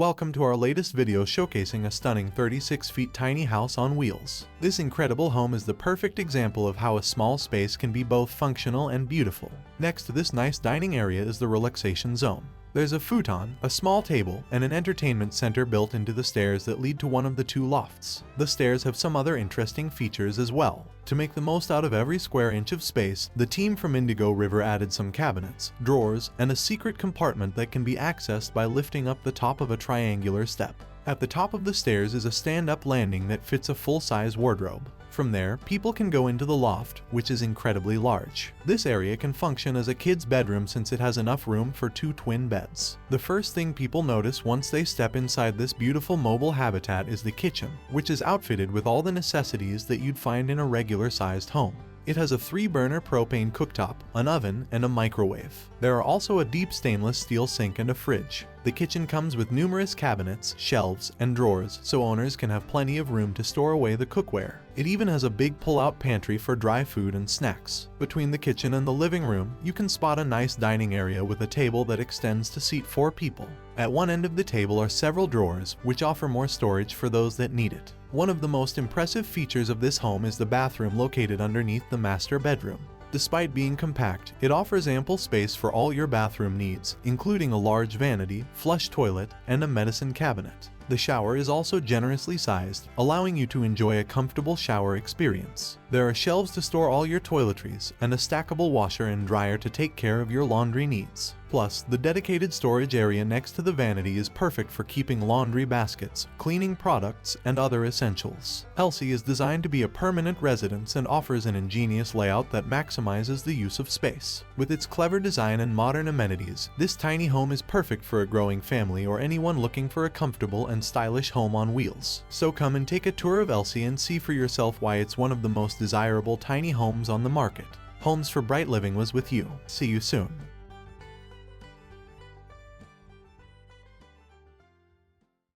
Welcome to our latest video showcasing a stunning 36 feet tiny house on wheels. This incredible home is the perfect example of how a small space can be both functional and beautiful. Next to this nice dining area is the relaxation zone. There's a futon, a small table, and an entertainment center built into the stairs that lead to one of the two lofts. The stairs have some other interesting features as well. To make the most out of every square inch of space, the team from Indigo River added some cabinets, drawers, and a secret compartment that can be accessed by lifting up the top of a triangular step. At the top of the stairs is a stand-up landing that fits a full-size wardrobe. From there, people can go into the loft, which is incredibly large. This area can function as a kid's bedroom since it has enough room for 2 twin beds. The first thing people notice once they step inside this beautiful mobile habitat is the kitchen, which is outfitted with all the necessities that you'd find in a regular-sized home. It has a 3-burner propane cooktop, an oven, and a microwave. There are also a deep stainless steel sink and a fridge. The kitchen comes with numerous cabinets, shelves, and drawers, so owners can have plenty of room to store away the cookware. It even has a big pull-out pantry for dry food and snacks. Between the kitchen and the living room, you can spot a nice dining area with a table that extends to seat 4 people. At one end of the table are several drawers, which offer more storage for those that need it. One of the most impressive features of this home is the bathroom located underneath the master bedroom. Despite being compact, it offers ample space for all your bathroom needs, including a large vanity, flush toilet, and a medicine cabinet. The shower is also generously sized, allowing you to enjoy a comfortable shower experience. There are shelves to store all your toiletries, and a stackable washer and dryer to take care of your laundry needs. Plus, the dedicated storage area next to the vanity is perfect for keeping laundry baskets, cleaning products, and other essentials. Elsie is designed to be a permanent residence and offers an ingenious layout that maximizes the use of space. With its clever design and modern amenities, this tiny home is perfect for a growing family or anyone looking for a comfortable and stylish home on wheels. So come and take a tour of Elsie and see for yourself why it's one of the most desirable tiny homes on the market. Homes for Bright Living was with you. See you soon.